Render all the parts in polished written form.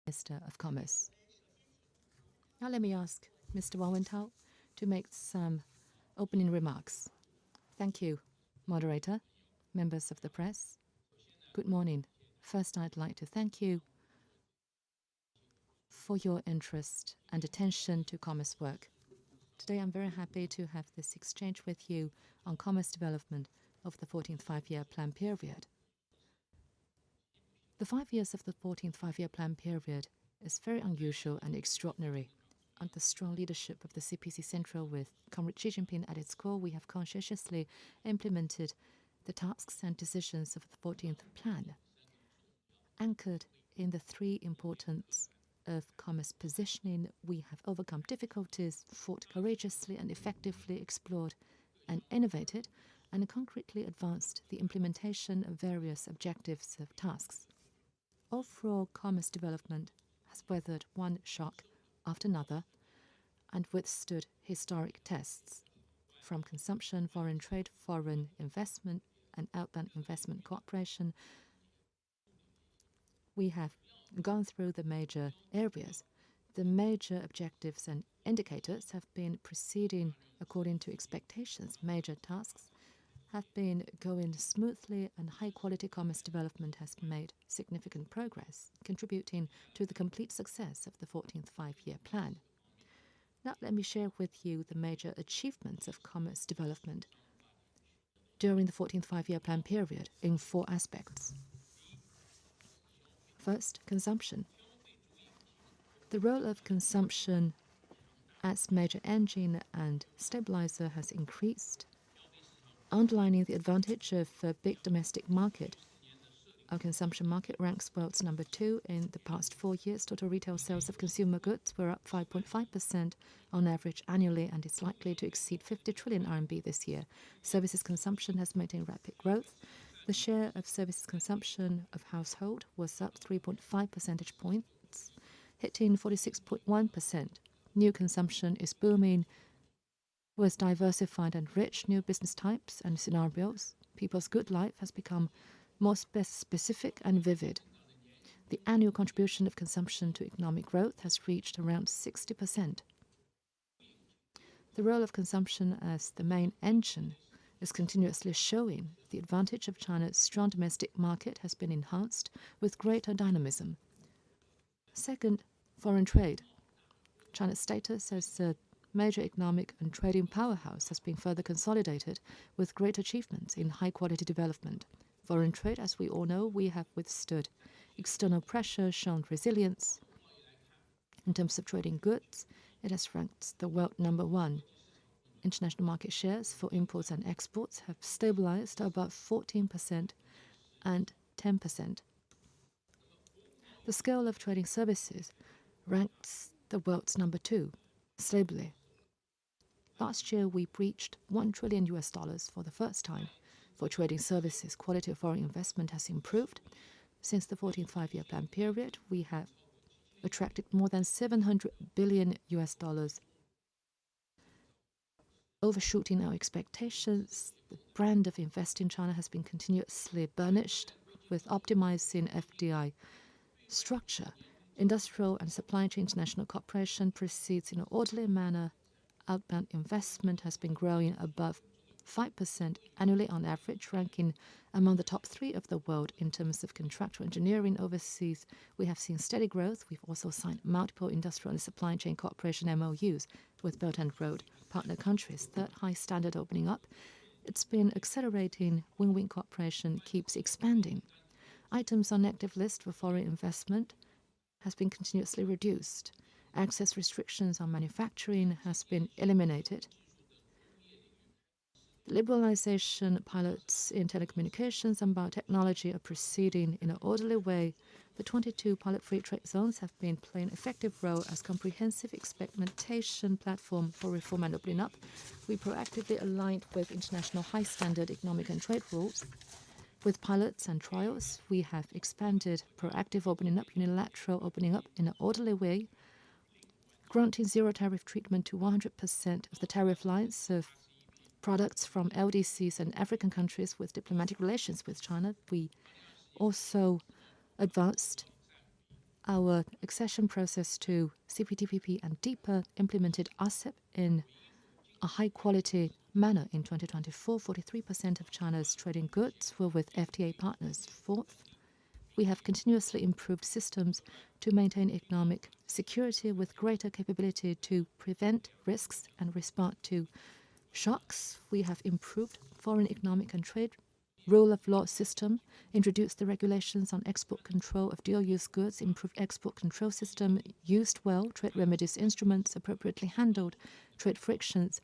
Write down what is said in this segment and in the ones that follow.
Minister of Commerce. Now let me ask Mr. Wang Wentao to make some opening remarks. Thank you, moderator, members of the press. Good morning. First, I'd like to thank you for your interest and attention to commerce work. Today, I'm very happy to have this exchange with you on commerce development of the 14th five-year plan period. The 5 years of the 14th five-year plan period is very unusual and extraordinary. Under the strong leadership of the CPC Central with Comrade Xi Jinping at its core, we have conscientiously implemented the tasks and decisions of the 14th plan, anchored in the three importance of commerce positioning. We have overcome difficulties, fought courageously and effectively, explored and innovated, and concretely advanced the implementation of various objectives of tasks. Overall commerce development has weathered one shock after another and withstood historic tests. From consumption, foreign trade, foreign investment, and outbound investment cooperation, we have gone through the major areas. The major objectives and indicators have been proceeding according to expectations. Major tasks have been going smoothly, and high-quality commerce development has made significant progress, contributing to the complete success of the 14th five-year plan. Now, let me share with you the major achievements of commerce development during the 14th five-year plan period in four aspects. First, consumption. The role of consumption as major engine and stabilizer has increased, underlining the advantage of a big domestic market. Our consumption market ranks world's number 2 in the past 4 years. Total retail sales of consumer goods were up 5.5% on average annually and is likely to exceed 50 trillion RMB this year. Services consumption has maintained rapid growth. The share of services consumption of household was up 3.5 percentage points, hitting 46.1%. New consumption is booming with diversified and rich new business types and scenarios. People's good life has become more specific and vivid. The annual contribution of consumption to economic growth has reached around 60%. The role of consumption as the main engine is continuously showing. The advantage of China's strong domestic market has been enhanced with greater dynamism. Second, foreign trade. China's status as a major economic and trading powerhouse has been further consolidated with great achievements in high-quality development. Foreign trade, as we all know, we have withstood external pressure, shown resilience. In terms of trading goods, it has ranked the world number 1. International market shares for imports and exports have stabilized above 14% and 10%. The scale of trading services ranks the world's number 2, stably. Last year, we breached $1 trillion for the first time. For trading services, quality of foreign investment has improved. Since the 14th five-year plan period, we have attracted more than $700 billion, overshooting our expectations. The brand of Invest in China has been continuously burnished with optimizing FDI structure. Industrial and supply chain international cooperation proceeds in an orderly manner. Outbound investment has been growing above 5% annually on average, ranking among the top 3 of the world in terms of contractual engineering overseas. We have seen steady growth. We've also signed multiple industrial and supply chain cooperation MOUs with Belt and Road partner countries. Third, high standard opening up. It's been accelerating. Win-win cooperation keeps expanding. Items on active list for foreign investment has been continuously reduced. Access restrictions on manufacturing has been eliminated. Liberalization pilots in telecommunications and biotechnology are proceeding in an orderly way. The 22 pilot free trade zones have been playing an effective role as comprehensive experimentation platform for reform and opening up. We proactively aligned with international high-standard economic and trade rules. With pilots and trials, we have expanded proactive opening up, unilateral opening up in an orderly way, granting zero tariff treatment to 100% of the tariff lines of products from LDCs and African countries with diplomatic relations with China. We also advanced our accession process to CPTPP and deeper implemented RCEP in a high-quality manner in 2024. 43% of China's trading goods were with FTA partners. Fourth, we have continuously improved systems to maintain economic security with greater capability to prevent risks and respond to shocks. We have improved foreign economic and trade rule of law system, introduced the regulations on export control of dual-use goods, improved export control system, used well trade remedies instruments, appropriately handled trade frictions.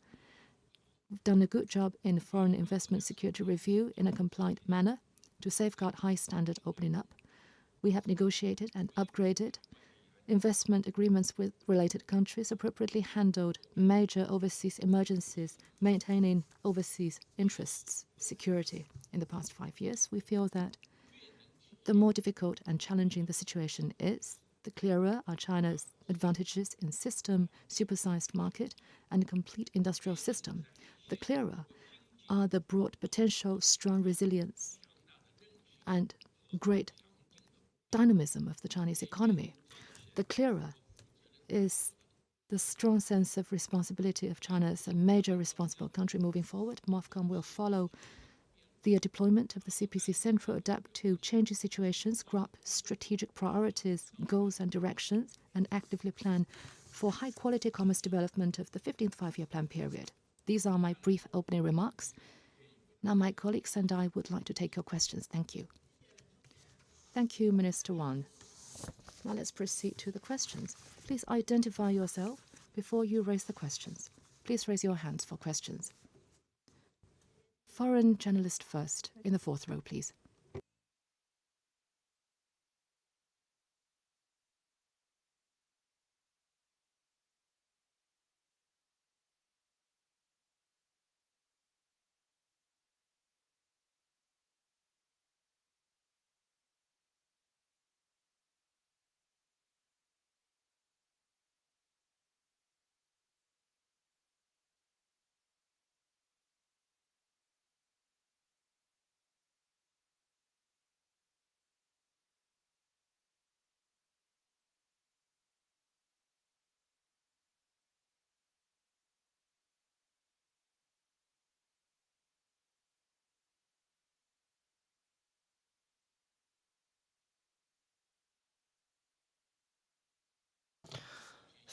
We've done a good job in foreign investment security review in a compliant manner to safeguard high standard opening up. We have negotiated and upgraded investment agreements with related countries, appropriately handled major overseas emergencies, maintaining overseas interests security. In the past 5 years, we feel that the more difficult and challenging the situation is, the clearer are China's advantages in system, supersized market, and complete industrial system. The clearer are the broad potential, strong resilience, and great dynamism of the Chinese economy. The clearer is the strong sense of responsibility of China as a major responsible country moving forward. MOFCOM will follow the deployment of the CPC Central, adapt to changing situations, grasp strategic priorities, goals, and directions, and actively plan for high-quality commerce development of the 15th five-year plan period. These are my brief opening remarks. Now my colleagues and I would like to take your questions. Thank you. Thank you, Minister Wang. Now let's proceed to the questions. Please identify yourself before you raise the questions. Please raise your hands for questions. Foreign journalist first, in the fourth row, please.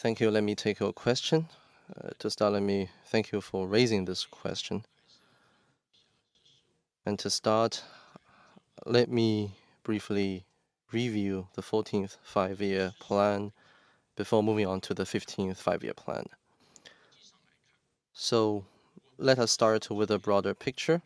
Thank you. Let me take your question. To start, let me thank you for raising this question. And to start, let me briefly review the 14th five-year plan before moving on to the 15th five-year plan. So let us start with a broader picture.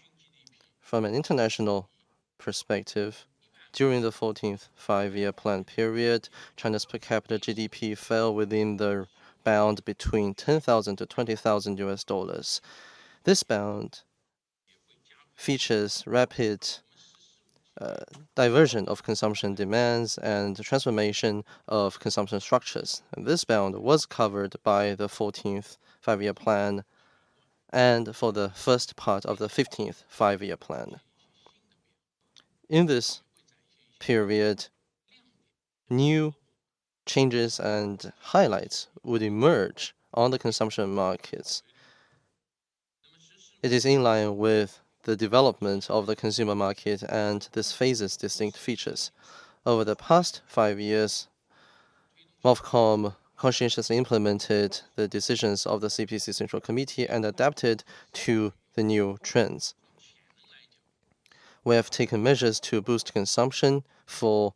From an international perspective, during the 14th five-year plan period, China's per capita GDP fell within the bound between 10,000 to 20,000 US dollars. This bound features rapid diversion of consumption demands and transformation of consumption structures. And this bound was covered by the 14th five-year plan and for the first part of the 15th five-year plan. In this period, new changes and highlights would emerge on the consumption markets. It is in line with the development of the consumer market, and this faces distinct features. Over the past 5 years, MOFCOM conscientiously implemented the decisions of the CPC Central Committee and adapted to the new trends. We have taken measures to boost consumption for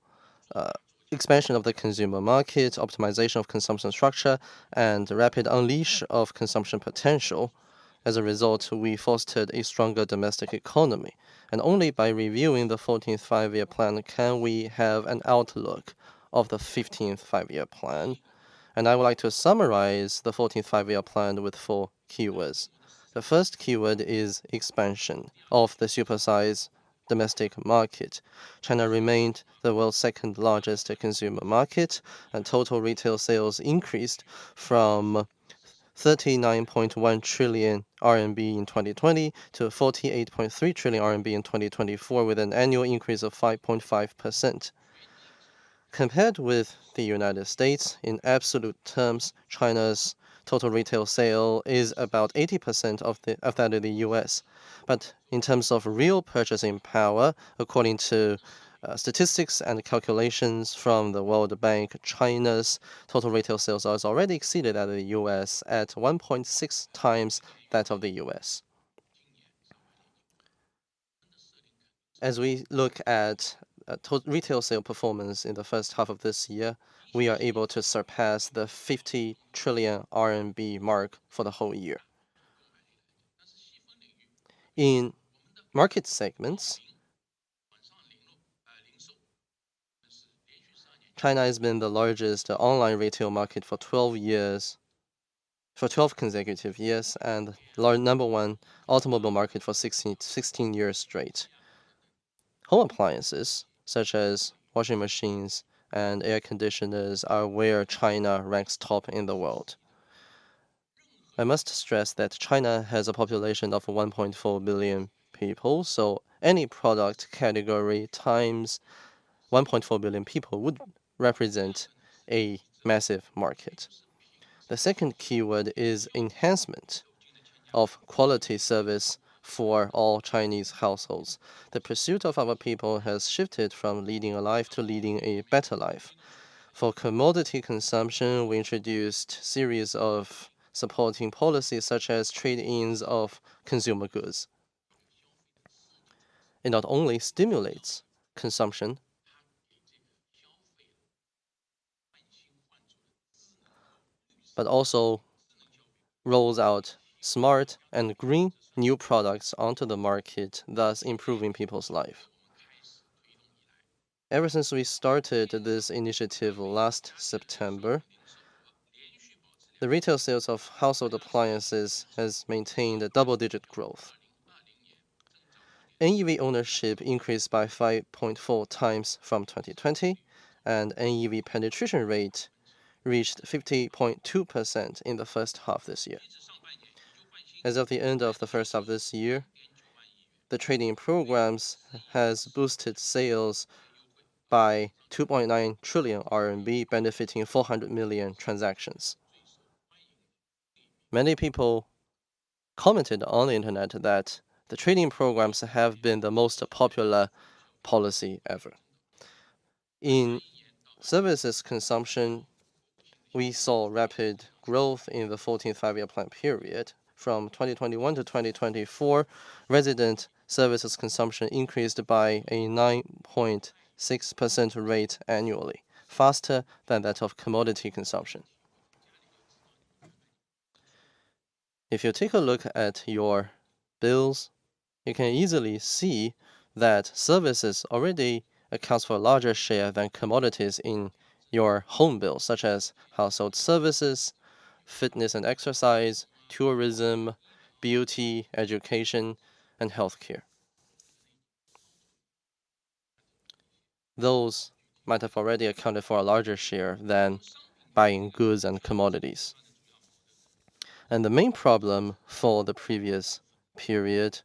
expansion of the consumer market, optimization of consumption structure, and rapid unleash of consumption potential. As a result, we fostered a stronger domestic economy. And only by reviewing the 14th five-year plan can we have an outlook of the 15th five-year plan. And I would like to summarize the 14th five-year plan with 4 keywords. The first keyword is expansion of the supersize domestic market. China remained the world's second largest consumer market, and total retail sales increased from 39.1 trillion RMB in 2020 to 48.3 trillion RMB in 2024, with an annual increase of 5.5%. Compared with the United States, in absolute terms, China's total retail sale is about 80% of that of the US. But in terms of real purchasing power, according to statistics and calculations from the World Bank, China's total retail sales has already exceeded that of the US at 1.6 times that of the US. As we look at retail sale performance in the first half of this year, we are able to surpass the 50 trillion RMB mark for the whole year. In market segments, China has been the largest online retail market for 12 consecutive years, and number one automobile market for 16 years straight. Home appliances, such as washing machines and air conditioners, are where China ranks top in the world. I must stress that China has a population of 1.4 billion people, so any product category times 1.4 billion people would represent a massive market. The second keyword is enhancement of quality service for all Chinese households. The pursuit of our people has shifted from leading a life to leading a better life. For commodity consumption, we introduced series of supporting policies such as trade-ins of consumer goods. It not only stimulates consumption, but also rolls out smart and green new products onto the market, thus improving people's life. Ever since we started this initiative last September, the retail sales of household appliances has maintained a double-digit growth. NEV ownership increased by 5.4 times from 2020, and NEV penetration rate reached 50.2% in the first half this year. As of the end of the first half this year, the trading programs has boosted sales by 2.9 trillion RMB, benefiting 400 million transactions. Many people commented on the internet that the trading programs have been the most popular policy ever. In services consumption, we saw rapid growth in the 14th five-year plan period. From 2021 to 2024, resident services consumption increased by a 9.6% rate annually, faster than that of commodity consumption. If you take a look at your bills, you can easily see that services already accounts for a larger share than commodities in your home bills, such as household services, fitness and exercise, tourism, beauty, education, and healthcare. Those might have already accounted for a larger share than buying goods and commodities. And the main problem for the previous period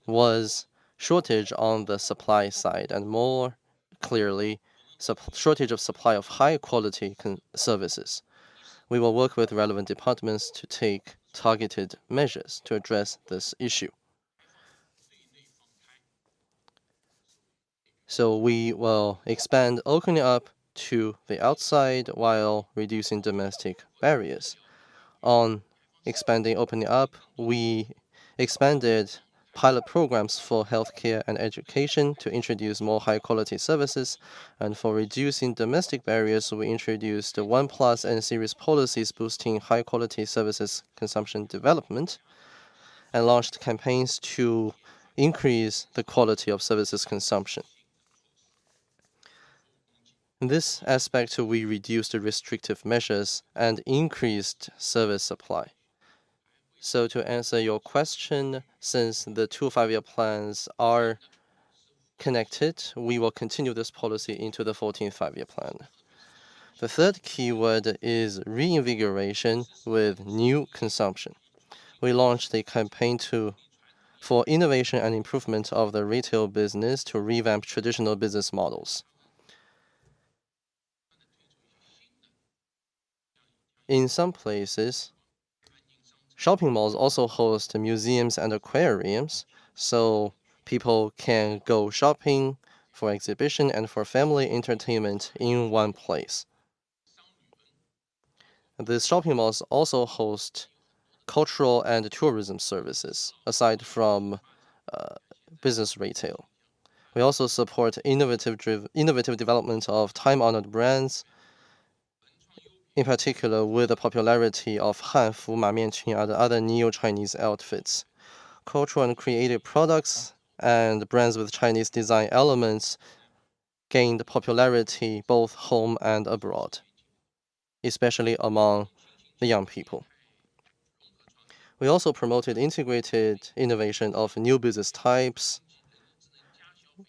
was shortage on the supply side, and more clearly, shortage of supply of high quality services. We will work with relevant departments to take targeted measures to address this issue. So we will expand opening up to the outside while reducing domestic barriers. On expanding opening up, we expanded pilot programs for healthcare and education to introduce more high-quality services. And for reducing domestic barriers, we introduced the 1+ N series policies boosting high-quality services consumption development and launched campaigns to increase the quality of services consumption. In this aspect, we reduced the restrictive measures and increased service supply. So to answer your question, since the two five-year plans are connected, we will continue this policy into the 14th five-year plan. The third keyword is reinvigoration with new consumption. We launched a campaign for innovation and improvement of the retail business to revamp traditional business models. In some places, shopping malls also host museums and aquariums, so people can go shopping for exhibition and for family entertainment in one place. These shopping malls also host cultural and tourism services aside from uh, business retail. We also support innovative development of time-honored brands, in particular with the popularity of Hanfu, Ma Mianqun, and other neo-Chinese outfits. Cultural and creative products and brands with Chinese design elements gained popularity both home and abroad, especially among the young people. We also promoted integrated innovation of new business types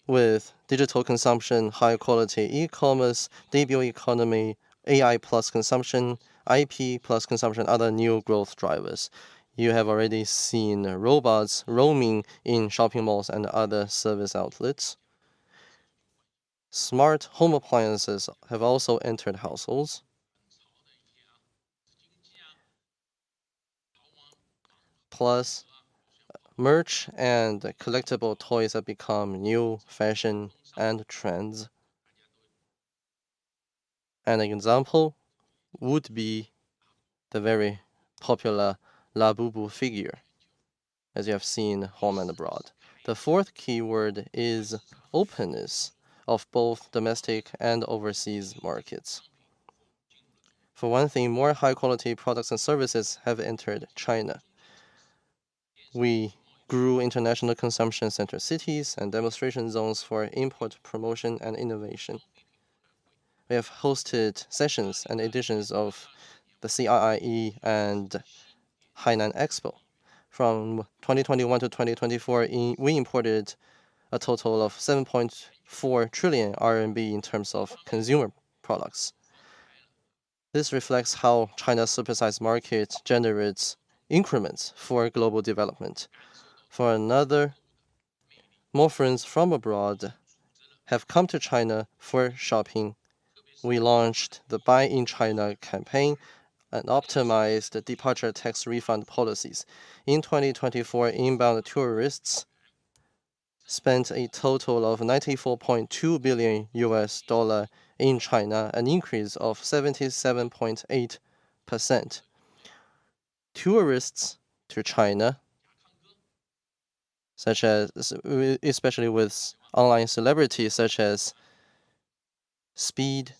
with digital consumption, high quality e-commerce, debut economy, AI plus consumption, IP plus consumption, other new growth drivers. You have already seen robots roaming in shopping malls and other service outlets. Smart home appliances have also entered households. Plus, merch and collectible toys have become new fashion and trends. An example would be the very popular Labubu figure, as you have seen home and abroad. The fourth keyword is openness of both domestic and overseas markets. For one thing, more high-quality products and services have entered China. We grew international consumption center cities and demonstration zones for import promotion and innovation. We have hosted sessions and editions of the CIIE and Hainan Expo. From 2021 to 2024, we imported a total of 7.4 trillion RMB in terms of consumer products. This reflects how China's supersized market generates increments for global development. For another, more friends from abroad have come to China for shopping. We launched the Buy in China campaign and optimized departure tax refund policies. In 2024, inbound tourists spent a total of 94.2 billion US dollar in China, an increase of 77.8%. Tourists to China, such as especially with online celebrities such as Speed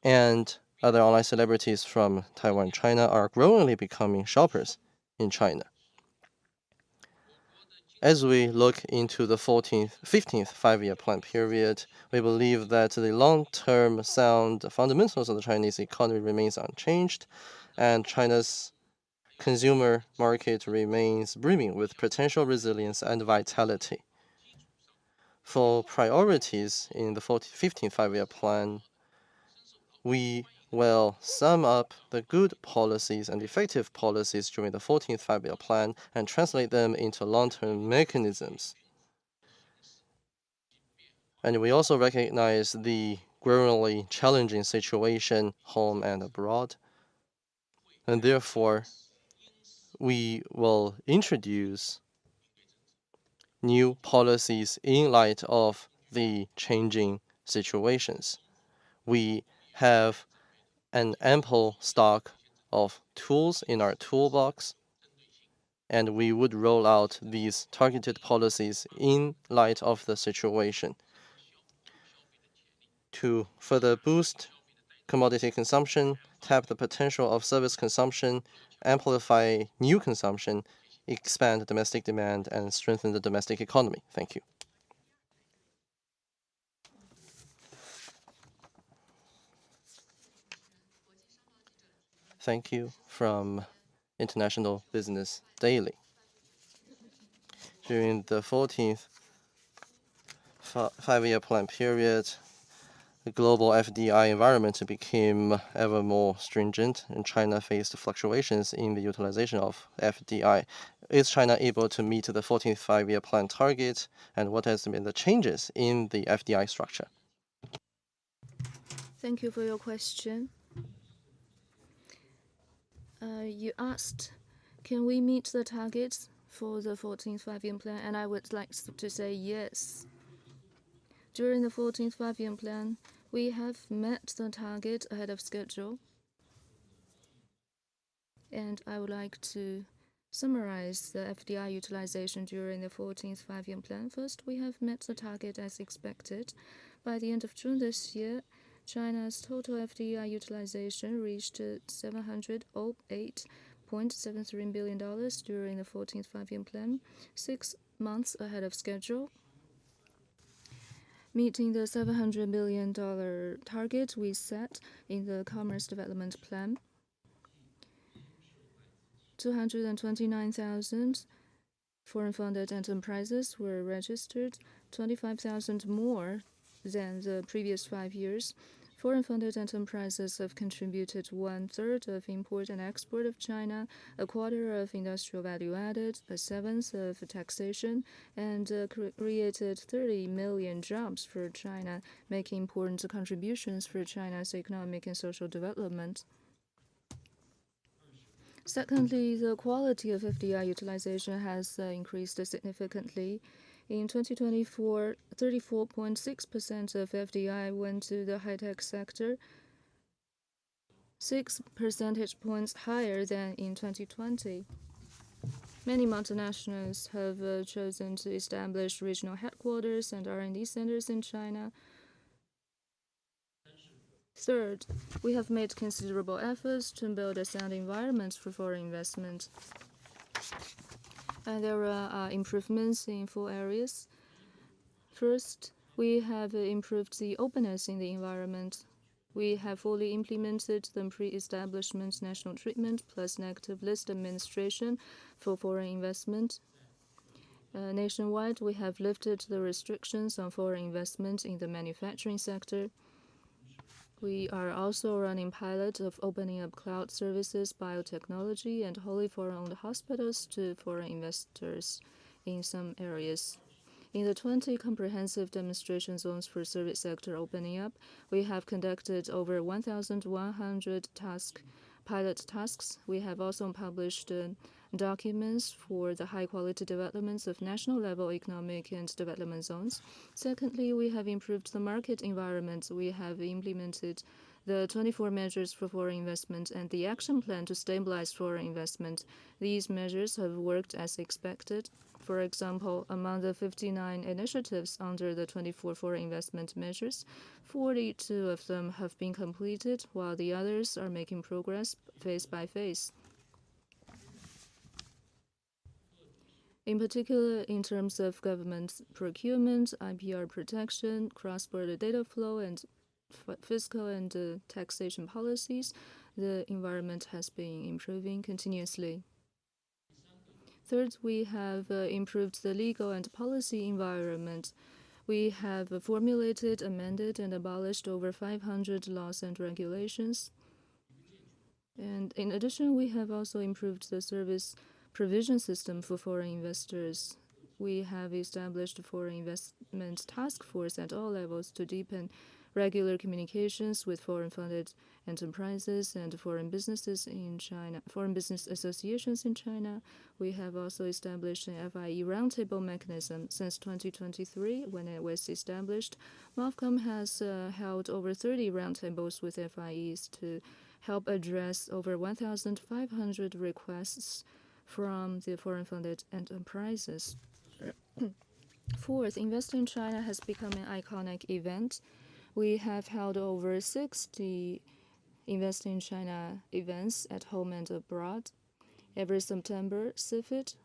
and other online celebrities from Taiwan, China, are growingly becoming shoppers in China. As we look into the 15th five-year plan period, we believe that the long-term sound fundamentals of the Chinese economy remains unchanged, and China's consumer market remains brimming with potential resilience and vitality. For priorities in the 15th five-year plan, we will sum up the good policies and effective policies during the 14th five-year plan and translate them into long-term mechanisms. And we also recognize the growingly challenging situation home and abroad. And therefore, we will introduce new policies in light of the changing situations. We have an ample stock of tools in our toolbox, and we would roll out these targeted policies in light of the situation to further boost commodity consumption, tap the potential of service consumption, amplify new consumption, expand domestic demand, and strengthen the domestic economy. Thank you. Thank you from International Business Daily. During the 14th five-year plan period, the global FDI environment became ever more stringent, and China faced fluctuations in the utilization of FDI. Is China able to meet the 14th five-year plan target, and what has been the changes in the FDI structure? Thank you for your question. You asked, can we meet the targets for the 14th five-year plan? And I would like to say yes. During the 14th five-year plan, we have met the target ahead of schedule. And I would like to summarize the FDI utilization during the 14th five-year plan. First, we have met the target as expected. By the end of June this year, China's total FDI utilization reached $708.73 billion during the 14th five-year plan, 6 months ahead of schedule. Meeting the $700 billion target we set in the Commerce Development Plan. 229,000 foreign-funded enterprises were registered, 25,000 more than the previous 5 years. Foreign-funded enterprises have contributed 1/3 of import and export of China, 1/4 of industrial value added, 1/7 of taxation, and created 30 million jobs for China, making important contributions for China's economic and social development. Secondly, the quality of FDI utilization has increased significantly. In 2024, 34.6% of FDI went to the high-tech sector, 6 percentage points higher than in 2020. Many multinationals have chosen to establish regional headquarters and R&D centers in China. Third, we have made considerable efforts to build a sound environment for foreign investment. And there are improvements in 4 areas. First, we have improved the openness in the environment. We have fully implemented the pre-establishment national treatment plus negative list administration for foreign investment. Nationwide, we have lifted the restrictions on foreign investment in the manufacturing sector. We are also running pilot of opening up cloud services, biotechnology, and wholly foreign-owned hospitals to foreign investors in some areas. In the 20 comprehensive demonstration zones for service sector opening up, we have conducted over 1,100 pilot tasks. We have also published documents for the high-quality developments of national-level economic and development zones. Secondly, we have improved the market environment. We have implemented the 24 measures for foreign investment and the action plan to stabilize foreign investment. These measures have worked as expected. For example, among the 59 initiatives under the 24 foreign investment measures, 42 of them have been completed, while the others are making progress phase by phase. In particular, in terms of government procurement, IPR protection, cross-border data flow, and fiscal and taxation policies, the environment has been improving continuously. Third, we have improved the legal and policy environment. We have formulated, amended, and abolished over 500 laws and regulations. And in addition, we have also improved the service provision system for foreign investors. We have established a foreign investment task force at all levels to deepen regular communications with foreign-funded enterprises and foreign businesses in China, foreign business associations in China. We have also established an FIE roundtable mechanism. Since 2023, when it was established, MOFCOM has held over 30 roundtables with FIEs to help address over 1,500 requests from the foreign-funded enterprises. Fourth, Invest in China has become an iconic event. We have held over 60 Invest in China events at home and abroad. Every September, CIFID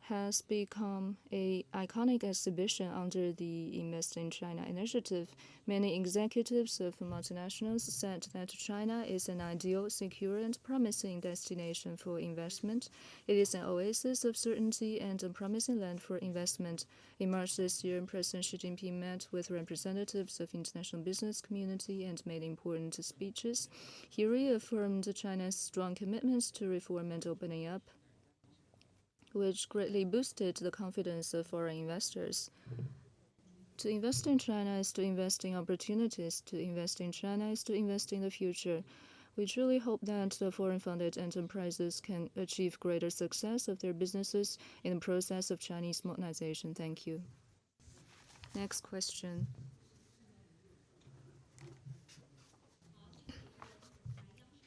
has become an iconic exhibition under the Invest in China initiative. Many executives of multinationals said that China is an ideal, secure, and promising destination for investment. It is an oasis of certainty and a promising land for investment. In March this year, President Xi Jinping met with representatives of international business community and made important speeches. He reaffirmed China's strong commitments to reform and opening up, which greatly boosted the confidence of foreign investors. To invest in China is to invest in opportunities. To invest in China is to invest in the future. We truly hope that the foreign-funded enterprises can achieve greater success of their businesses in the process of Chinese modernization. Thank you. Next question.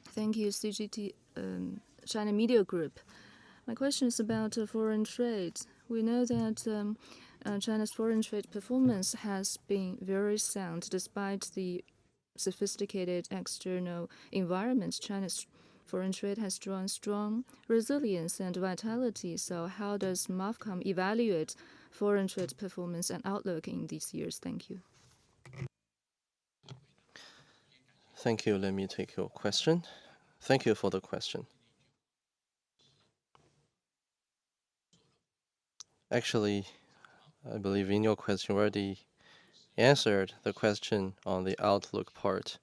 Thank you, China Media Group. My question is about foreign trade. We know that China's foreign trade performance has been very sound despite the sophisticated external environment. China's foreign trade has drawn strong resilience and vitality. So, how does MOFCOM evaluate foreign trade performance and outlook in these years? Thank you. Thank you. Let me take your question. Thank you for the question. Actually, I believe in your question already answered the question on the outlook part.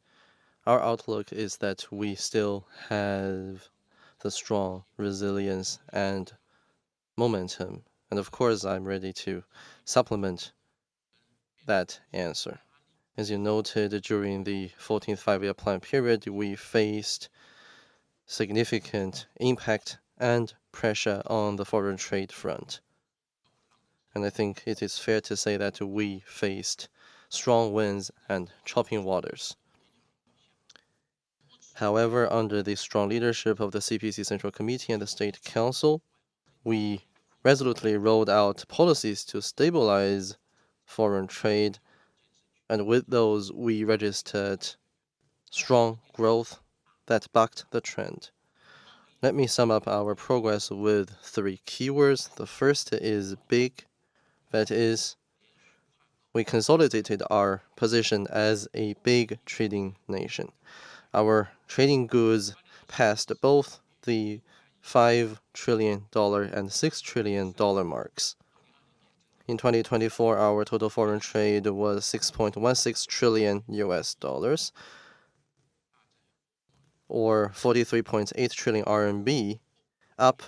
Our outlook is that we still have the strong resilience and momentum. And of course, I'm ready to supplement that answer. As you noted, during the 14th five-year plan period, we faced significant impact and pressure on the foreign trade front. And I think it is fair to say that we faced strong winds and chopping waters. However, under the strong leadership of the CPC Central Committee and the State Council, we resolutely rolled out policies to stabilize foreign trade, and with those, we registered strong growth that bucked the trend. Let me sum up our progress with 3 keywords. The first is big, that is, we consolidated our position as a big trading nation. Our trading goods passed both the $5 trillion and $6 trillion marks. In 2024, our total foreign trade was 6.16 trillion US dollars, or 43.8 trillion RMB, up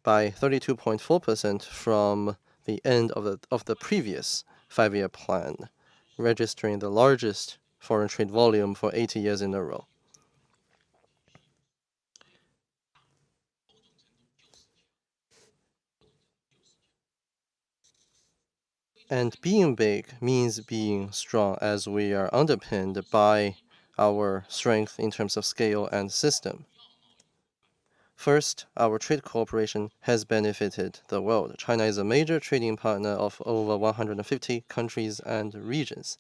by 32.4% from the end of the previous 5-year plan, registering the largest foreign trade volume for 80 years in a row. And being big means being strong, as we are underpinned by our strength in terms of scale and system. First, our trade cooperation has benefited the world. China is a major trading partner of over 150 countries and regions.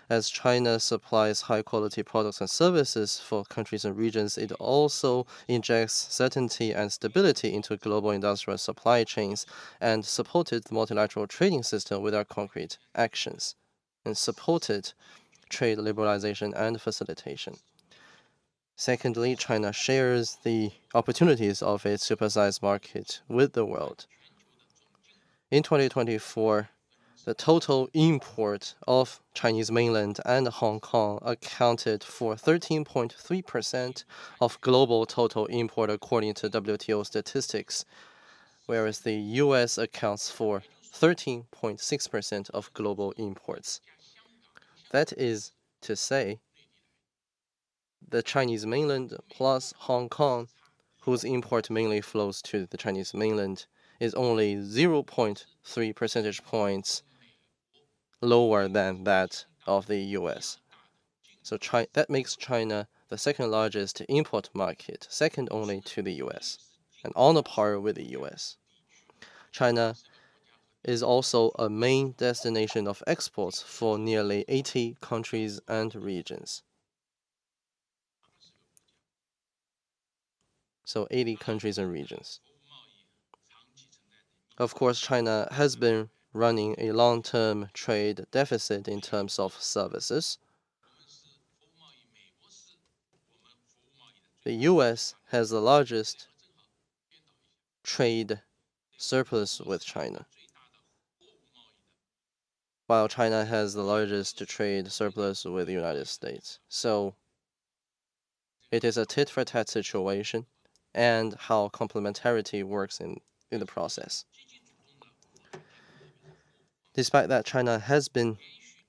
As China supplies high-quality products and services for countries and regions, it also injects certainty and stability into global industrial supply chains and supported the multilateral trading system with our concrete actions, and supported trade liberalization and facilitation. Secondly, China shares the opportunities of its supersized market with the world. In 2024, the total import of Chinese mainland and Hong Kong accounted for 13.3% of global total import according to WTO statistics, whereas the US accounts for 13.6% of global imports. That is to say, the Chinese mainland plus Hong Kong, whose import mainly flows to the Chinese mainland, is only 0.3 percentage points lower than that of the US. So that makes China the second largest import market, second only to the US, and on a par with the US. China is also a main destination of exports for nearly 80 countries and regions. So 80 countries and regions. Of course, China has been running a long-term trade deficit in terms of services. The US has the largest trade surplus with China, while China has the largest trade surplus with the United States. So it is a tit-for-tat situation, and how complementarity works in the process. Despite that, China has been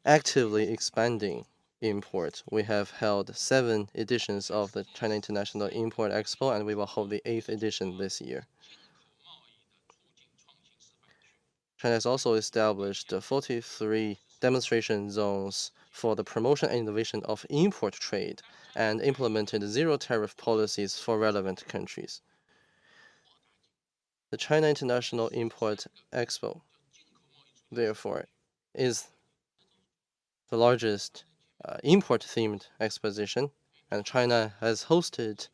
actively expanding import. We have held 7 editions of the China International Import Expo, and we will hold the 8th edition this year. China has also established 43 demonstration zones for the promotion and innovation of import trade and implemented zero tariff policies for relevant countries. The China International Import Expo, therefore, is the largest import-themed exposition, and China has hosted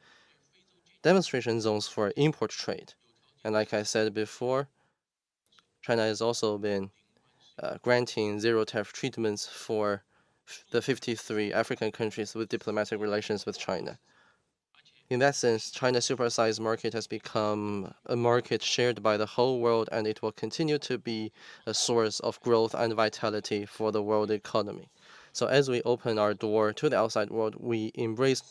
demonstration zones for import trade. And like I said before, China has also been granting zero tariff treatments for the 53 African countries with diplomatic relations with China. In that sense, China's supersized market has become a market shared by the whole world, and it will continue to be a source of growth and vitality for the world economy. So as we open our door to the outside world, we embrace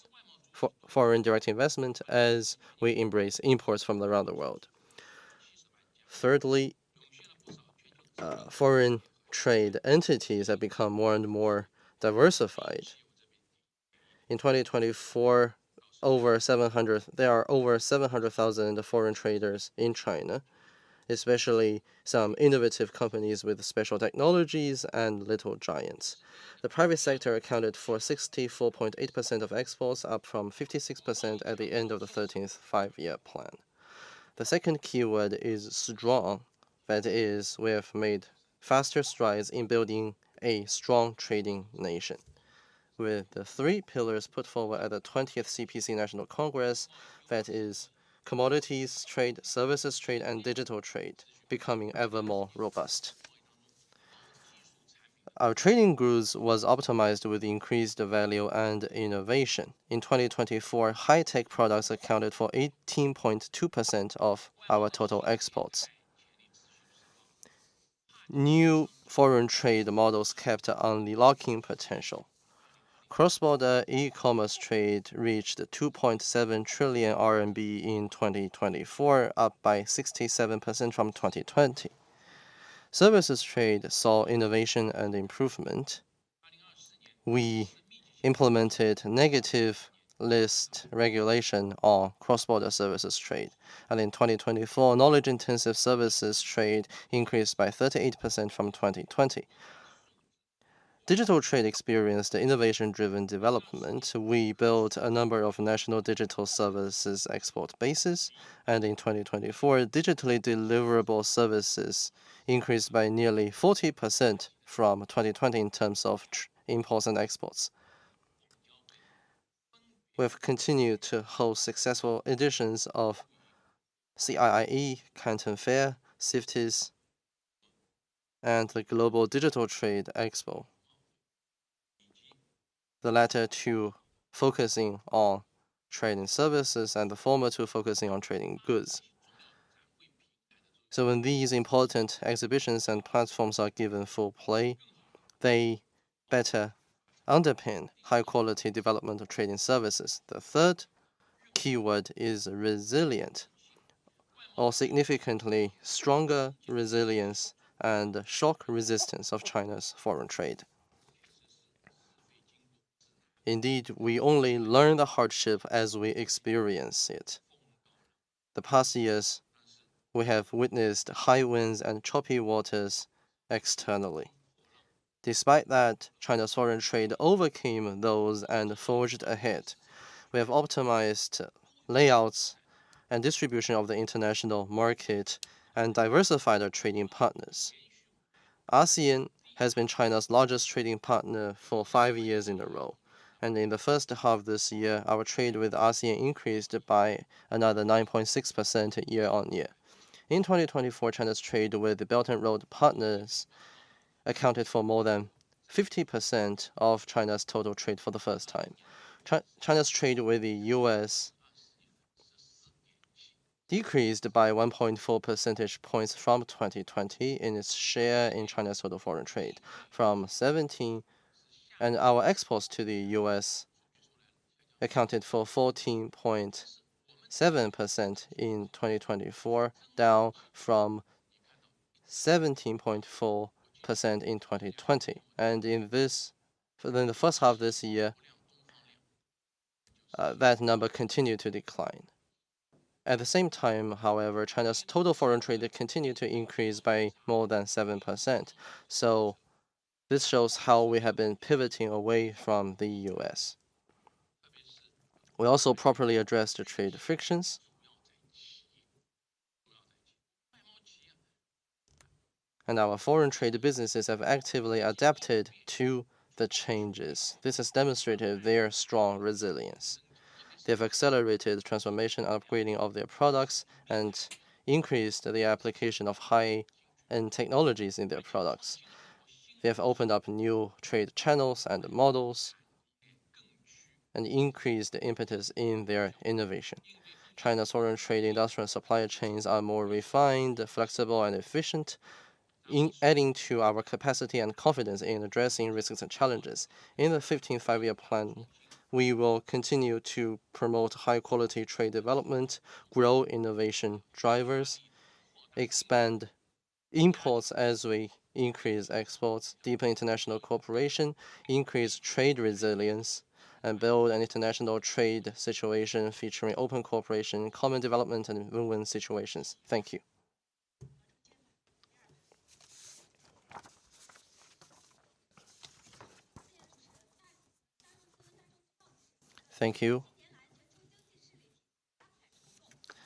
foreign direct investment as we embrace imports from around the world. Thirdly, foreign trade entities have become more and more diversified. In 2024, there are over 700,000 foreign traders in China, especially some innovative companies with special technologies and little giants. The private sector accounted for 64.8% of exports, up from 56% at the end of the 13th five-year plan. The second keyword is strong. That is, we have made faster strides in building a strong trading nation. With the 3 pillars put forward at the 20th CPC National Congress, that is, commodities trade, services trade, and digital trade, becoming ever more robust. Our trading goods was optimized with increased value and innovation. In 2024, high-tech products accounted for 18.2% of our total exports. New foreign trade models kept unlocking potential. Cross-border e-commerce trade reached 2.7 trillion RMB in 2024, up by 67% from 2020. Services trade saw innovation and improvement. We implemented negative list regulation on cross-border services trade, and in 2024, knowledge-intensive services trade increased by 38% from 2020. Digital trade experienced innovation-driven development. We built a number of national digital services export bases, and in 2024, digitally deliverable services increased by nearly 40% from 2020 in terms of imports and exports. We've continued to host successful editions of CIIE, Canton Fair, CIFTIS, and the Global Digital Trade Expo. The latter two focusing on trading services and the former two focusing on trading goods. So when these important exhibitions and platforms are given full play, they better underpin high-quality development of trading services. The third keyword is resilient, or significantly stronger resilience and shock resistance of China's foreign trade. Indeed, we only learn the hardship as we experience it. The past years, we have witnessed high winds and choppy waters externally. Despite that, China's foreign trade overcame those and forged ahead. We have optimized layouts and distribution of the international market and diversified our trading partners. ASEAN has been China's largest trading partner for 5 years in a row. And in the first half this year, our trade with ASEAN increased by another 9.6% year-on-year. In 2024, China's trade with the Belt and Road partners accounted for more than 50% of China's total trade for the first time. China's trade with the US decreased by 1.4 percentage points from 2020 in its share in China's total foreign trade, from 17, and our exports to the US accounted for 14.7% in 2024, down from 17.4 in 2020. And in the first half of this year, that number continued to decline. At the same time, however, China's total foreign trade continued to increase by more than 7%. So this shows how we have been pivoting away from the US. We also properly addressed the trade frictions. And our foreign trade businesses have actively adapted to the changes. This has demonstrated their strong resilience. They have accelerated the transformation and upgrading of their products and increased the application of high-end technologies in their products. They have opened up new trade channels and models and increased the impetus in their innovation. China's foreign trade industrial supply chains are more refined, flexible, and efficient, in adding to our capacity and confidence in addressing risks and challenges. In the 15th Five-Year Plan, we will continue to promote high-quality trade development, grow innovation drivers, expand imports as we increase exports, deepen international cooperation, increase trade resilience, and build an international trade situation featuring open cooperation, common development, and win-win situations. Thank you. Thank you.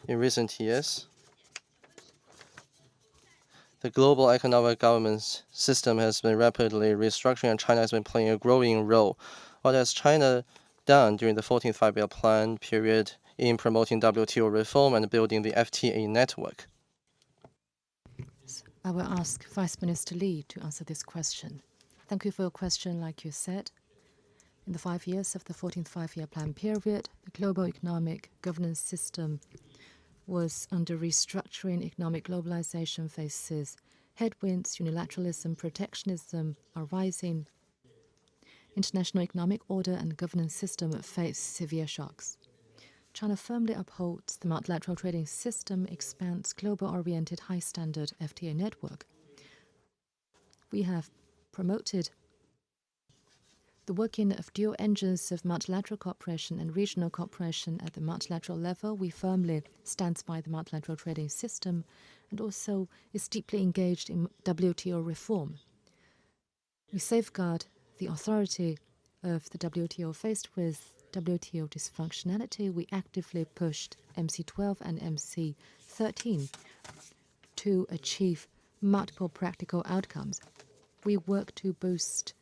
In recent years, the global economic governance system has been rapidly restructuring, and China has been playing a growing role. What has China done during the 14th Five-Year Plan period in promoting WTO reform and building the FTA network? I will ask Vice Minister Li to answer this question. Thank you for your question. Like you said, in the 5 years of the 14th Five-Year Plan period, the global economic governance system was under restructuring. Economic globalization faces headwinds, unilateralism, protectionism are rising. International economic order and governance system face severe shocks. China firmly upholds the multilateral trading system, expands global-oriented high-standard FTA network. We have promoted the working of dual engines of multilateral cooperation and regional cooperation at the multilateral level. We firmly stand by the multilateral trading system and also is deeply engaged in WTO reform. We safeguard the authority of the WTO. Faced with WTO dysfunctionality, we actively pushed MC12 and MC13 to achieve multiple practical outcomes. We work to boost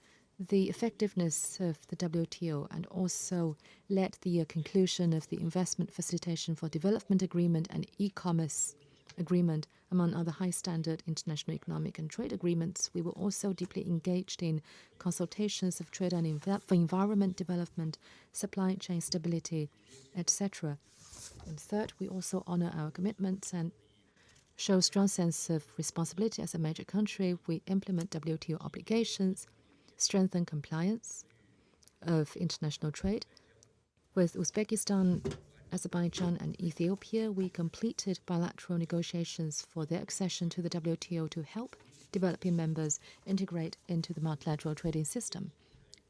the effectiveness of the WTO and also led the conclusion of the Investment Facilitation for Development Agreement and e-commerce agreement, among other high-standard international economic and trade agreements. We were also deeply engaged in consultations of trade and for environment development, supply chain stability, etc. And third, we also honor our commitments and show strong sense of responsibility as a major country. We implement WTO obligations, strengthen compliance of international trade. With Uzbekistan, Azerbaijan, and Ethiopia, we completed bilateral negotiations for their accession to the WTO to help developing members integrate into the multilateral trading system.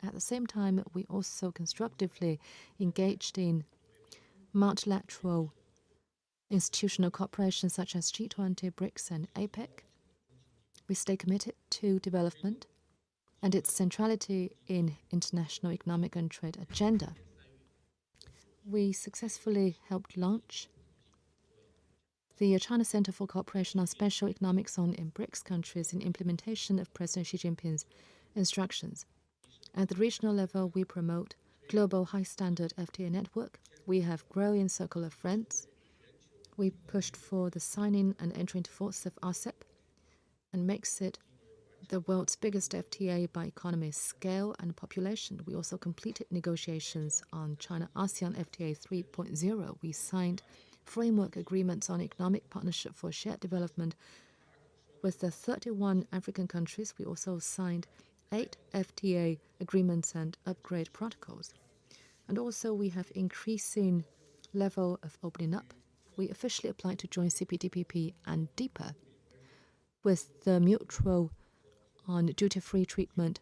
At the same time, we also constructively engaged in multilateral institutional cooperation such as G20, BRICS, and APEC. We stay committed to development and its centrality in international economic and trade agenda. We successfully helped launch the China Center for Cooperation on Special Economic Zone in BRICS countries in implementation of President Xi Jinping's instructions. At the regional level, we promote global high-standard FTA network. We have growing circle of friends. We pushed for the signing and entry into force of RCEP and makes it the world's biggest FTA by economy scale and population. We also completed negotiations on China-ASEAN FTA 3.0. We signed framework agreements on economic partnership for shared development with the 31 African countries. We also signed 8 FTA agreements and upgrade protocols. And also we have increasing level of opening up. We officially applied to join CPTPP and deeper with the mutual on duty-free treatment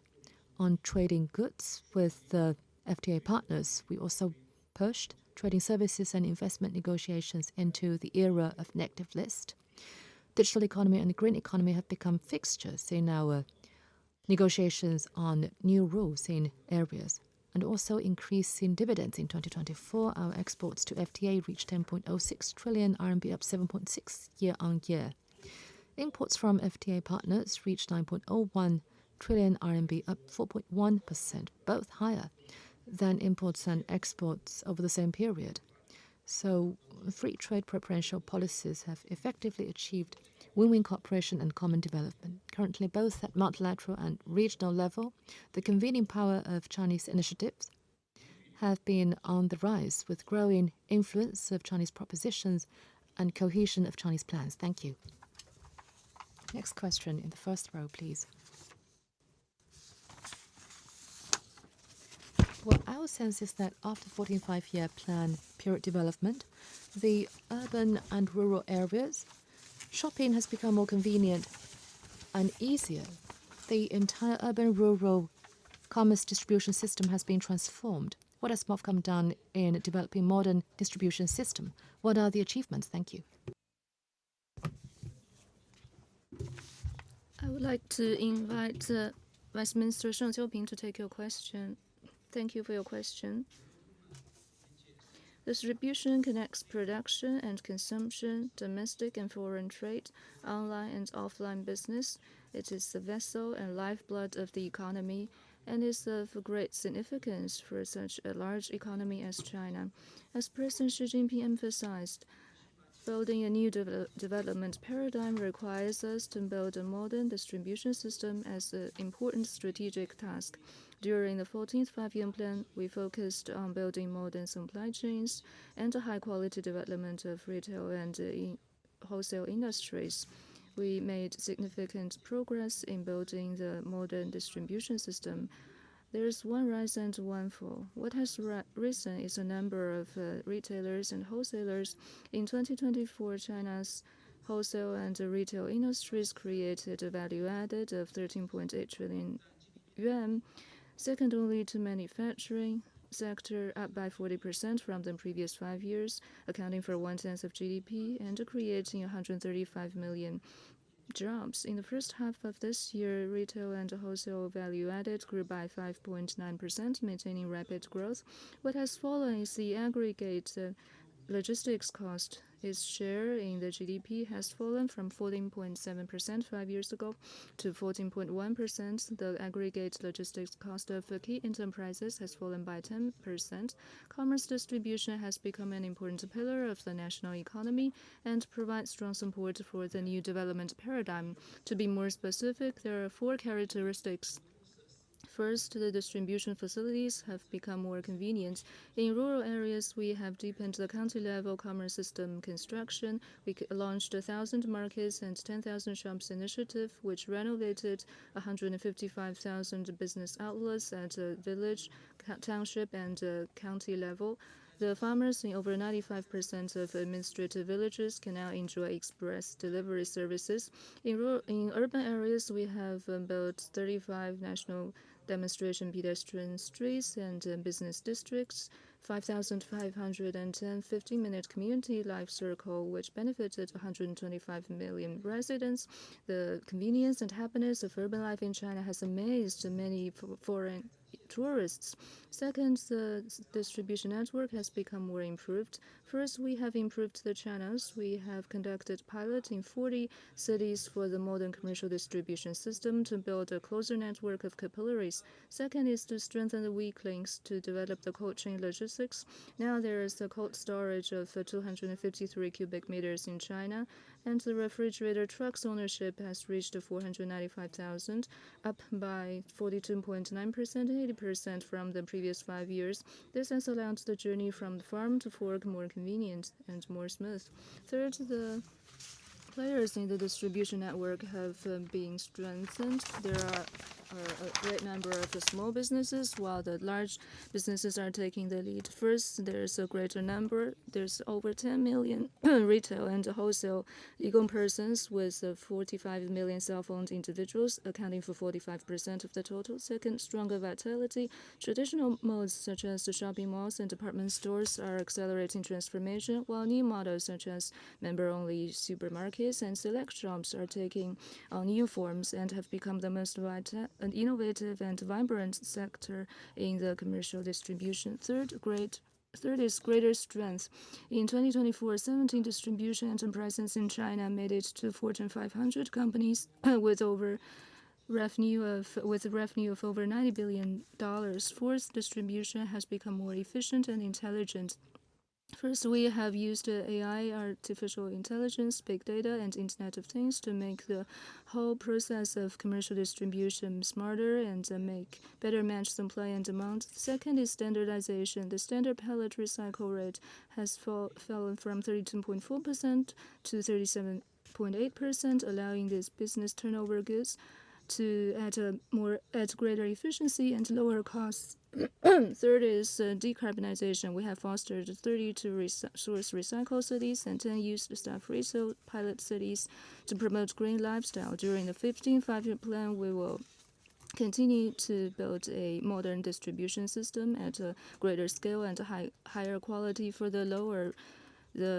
on trading goods with the FTA partners. We also pushed trading services and investment negotiations into the era of negative list. Digital economy and the green economy have become fixtures in our negotiations on new rules in areas, and also increase in dividends. In 2024, our exports to FTA reached 10.06 trillion RMB, up 7.6 year-on-year. Imports from FTA partners reached 9.01 trillion RMB, up 4.1%, both higher than imports and exports over the same period. So, free trade preferential policies have effectively achieved win-win cooperation and common development. Currently, both at multilateral and regional level, the convening power of Chinese initiatives have been on the rise, with growing influence of Chinese propositions and cohesion of Chinese plans. Thank you. Next question in the first row, please. Well, our sense is that after 14th five-year plan period development, the urban and rural areas, shopping has become more convenient and easier. The entire urban-rural commerce distribution system has been transformed. What has MOFCOM done in developing modern distribution system? What are the achievements? Thank you. I would like to invite Vice Minister Sheng Qiuping to take your question. Thank you for your question. Distribution connects production and consumption, domestic and foreign trade, online and offline business. It is the vessel and lifeblood of the economy and is of great significance for such a large economy as China. As President Xi Jinping emphasized, building a new development paradigm requires us to build a modern distribution system as an important strategic task. During the 14th five-year plan, we focused on building modern supply chains and a high-quality development of retail and wholesale industries. We made significant progress in building the modern distribution system. There is one rise and one fall. What has risen is the number of retailers and wholesalers. In 2024, China's wholesale and retail industries created a value added of 13.8 trillion yuan, second only to manufacturing sector, up by 40% from the previous 5 years, accounting for 1/10 of GDP and creating 135 million jobs. In the first half of this year, retail and wholesale value added grew by 5.9%, maintaining rapid growth. What has fallen is the aggregate logistics cost. Its share in the GDP has fallen from 14.7% 5 years ago to 14.1%. The aggregate logistics cost of key enterprises has fallen by 10%. Commerce distribution has become an important pillar of the national economy and provides strong support for the new development paradigm. To be more specific, there are 4 characteristics. First, the distribution facilities have become more convenient. In rural areas, we have deepened the county-level commerce system construction. We launched 1,000 markets and 10,000 shops initiative, which renovated 155,000 business outlets at village, township, and county level. The farmers in over 95% of administrative villages can now enjoy express delivery services. In urban areas, we have built 35 national demonstration pedestrian streets and business districts, 5,510 15-minute community life circle, which benefited 125 million residents. The convenience and happiness of urban life in China has amazed many foreign tourists. Second, the distribution network has become more improved. First, we have improved the channels. We have conducted pilot in 40 cities for the modern commercial distribution system to build a closer network of capillaries. Second is to strengthen the weak links to develop the cold chain logistics. Now there is a cold storage of 253 cubic meters in China, and the refrigerator trucks ownership has reached 495,000, up by 42.9% and 80% from the previous 5 years. This has allowed the journey from the farm to fork more convenient and more smooth. Third, the players in the distribution network have been strengthened. There are are a great number of the small businesses, while the large businesses are taking the lead. First, there's a greater number. There's over 10 million retail and wholesale legal persons with 45 million self-owned individuals, accounting for 45% of the total. Second, stronger vitality. Traditional modes such as the shopping malls and department stores are accelerating transformation, while new models such as member-only supermarkets and select shops are taking on new forms and have become the most vital and innovative and vibrant sector in the commercial distribution. Third is greater strength. In 2024, 17 distribution enterprises in China made it to Fortune 500 companies with revenue of over $90 billion. Fourth, distribution has become more efficient and intelligent. First, we have used AI, artificial intelligence, big data, and Internet of Things to make the whole process of commercial distribution smarter and better match supply and demand. Second is standardization. The standard pallet recycle rate has fallen from 32.4% to 37.8%, allowing this business turnover goods to at greater efficiency and lower costs. Third is decarbonization. We have fostered 32 source recycle cities and 10 used stuff resale pilot cities to promote green lifestyle. During the 15th five-year plan, we will continue to build a modern distribution system at a greater scale and higher quality for the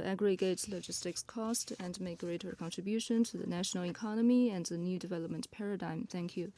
aggregate logistics cost and make greater contribution to the national economy and the new development paradigm. Thank you.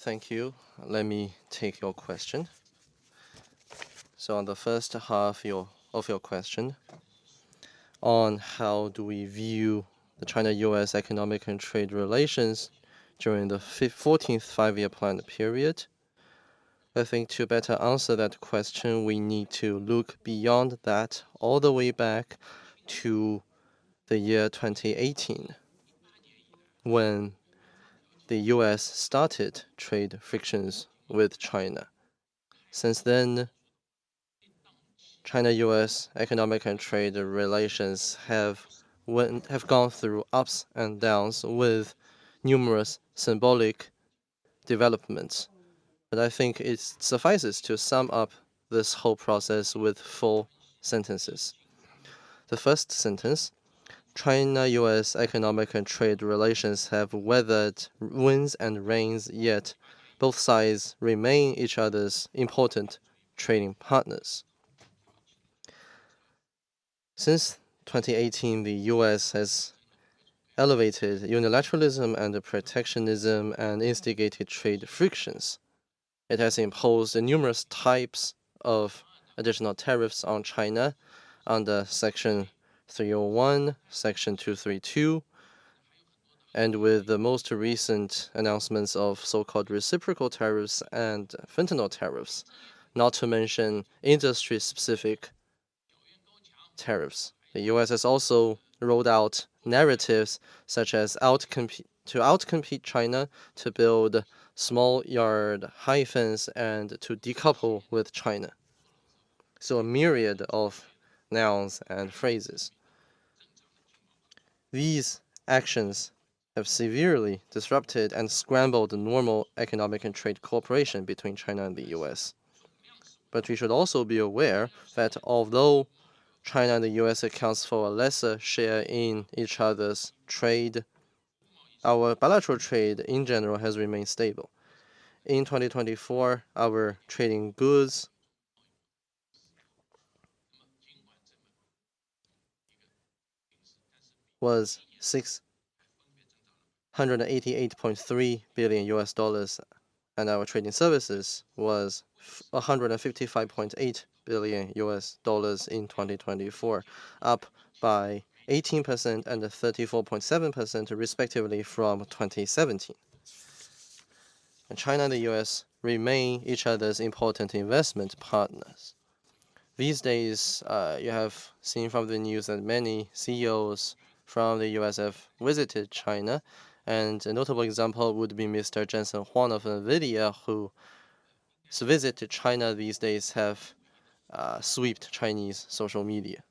Thank you. Let me take your question. So on the first half of your question, on how do we view the China-US economic and trade relations during the 14th five-year plan period, I think to better answer that question, we need to look beyond that all the way back to the year 2018, when the US started trade frictions with China. Since then, China-US economic and trade relations have gone through ups and downs with numerous symbolic developments. But I think it suffices to sum up this whole process with 4 sentences. The first sentence: China-US economic and trade relations have weathered winds and rains, yet both sides remain each other's important trading partners. Since 2018, the US has elevated unilateralism and protectionism and instigated trade frictions. It has imposed numerous types of additional tariffs on China under Section 301, Section 232, and with the most recent announcements of so-called reciprocal tariffs and fentanyl tariffs, not to mention industry-specific tariffs. The US has also rolled out narratives such as outcompete China, to build small yard high fence, and to decouple with China. So a myriad of nouns and phrases. These actions have severely disrupted and scrambled the normal economic and trade cooperation between China and the US. But we should also be aware that although China and the US accounts for a lesser share in each other's trade, our bilateral trade in general has remained stable. In 2024, our trading goods was 188.3 billion US dollars, and our trading services was 155.8 billion US dollars in 2024, up by 18% and 34.7% respectively from 2017. And China and the US remain each other's important investment partners. These days, you have seen from the news that many CEOs from the US have visited China, and a notable example would be Mr. Jensen Huang of NVIDIA, whose visit to China these days have swept Chinese social media.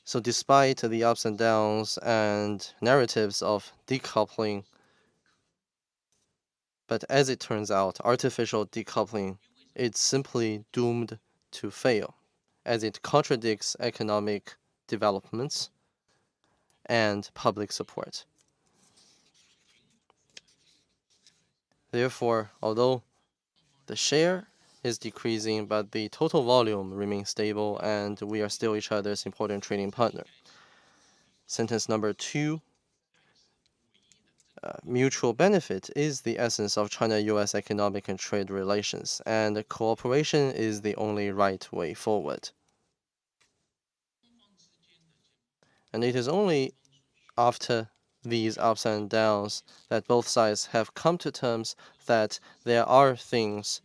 So despite the ups and downs and narratives of decoupling, but as it turns out, artificial decoupling is simply doomed to fail, as it contradicts economic developments and public support. Therefore, although the share is decreasing, but the total volume remains stable, and we are still each other's important trading partner. Sentence number 2. Mutual benefit is the essence of China-US economic and trade relations, and cooperation is the only right way forward. And it is only after these ups and downs that both sides have come to terms that there are things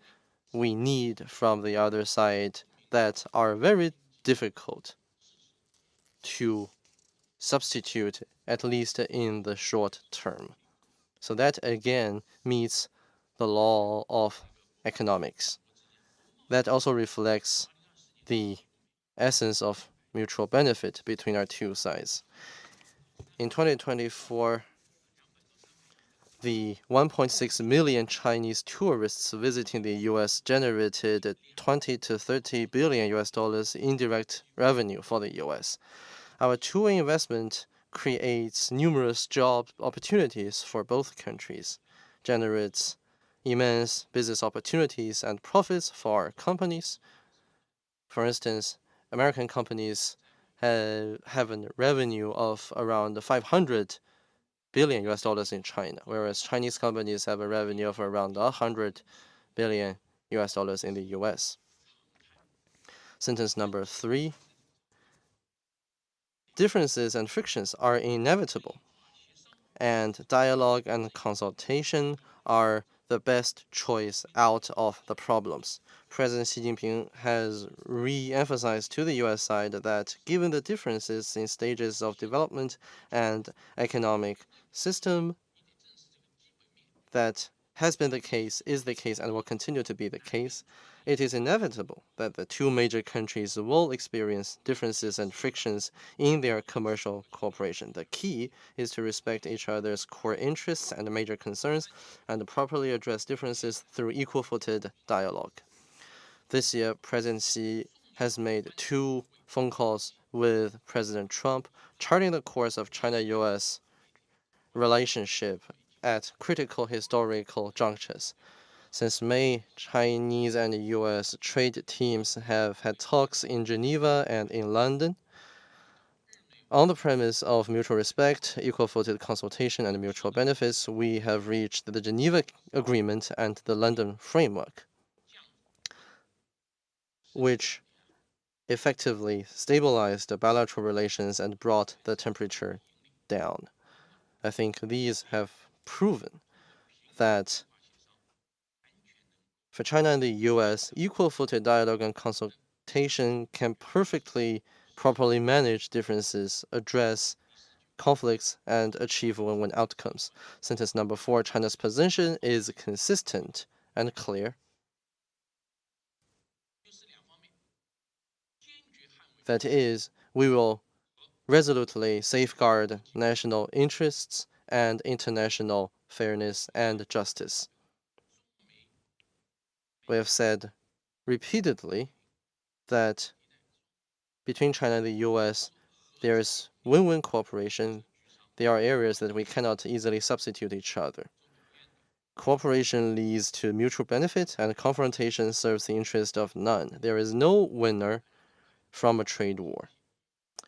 we need from the other side that are very difficult to substitute, at least in the short term. So that again meets the law of economics. That also reflects the essence of mutual benefit between our two sides. In 2024, the 1.6 million Chinese tourists visiting the US generated 20 to 30 billion US dollars in direct revenue for the US. Our two-way investment creates numerous job opportunities for both countries, generates immense business opportunities and profits for our companies. For instance, American companies have a revenue of around 500 billion US dollars in China, whereas Chinese companies have a revenue of around 100 billion US dollars in the US. Sentence number 3. Differences and frictions are inevitable, and dialogue and consultation are the best choice out of the problems. President Xi Jinping has re-emphasized to the US side that given the differences in stages of development and economic system, that has been the case, is the case, and will continue to be the case, it is inevitable that the two major countries will experience differences and frictions in their commercial cooperation. The key is to respect each other's core interests and major concerns and properly address differences through equal-footed dialogue. This year, President Xi has made 2 phone calls with President Trump, charting the course of China-US relationship at critical historical junctures. Since May, Chinese and US trade teams have had talks in Geneva and in London. On the premise of mutual respect, equal-footed consultation, and mutual benefits, we have reached the Geneva Agreement and the London Framework, which effectively stabilized the bilateral relations and brought the temperature down. I think these have proven that for China and the US, equal-footed dialogue and consultation can perfectly, properly manage differences, address conflicts, and achieve win-win outcomes. Sentence number 4, China's position is consistent and clear. That is, we will resolutely safeguard national interests and international fairness and justice. We have said repeatedly that between China and the US, there is win-win cooperation. There are areas that we cannot easily substitute each other. Cooperation leads to mutual benefit, and confrontation serves the interest of none. There is no winner from a trade war.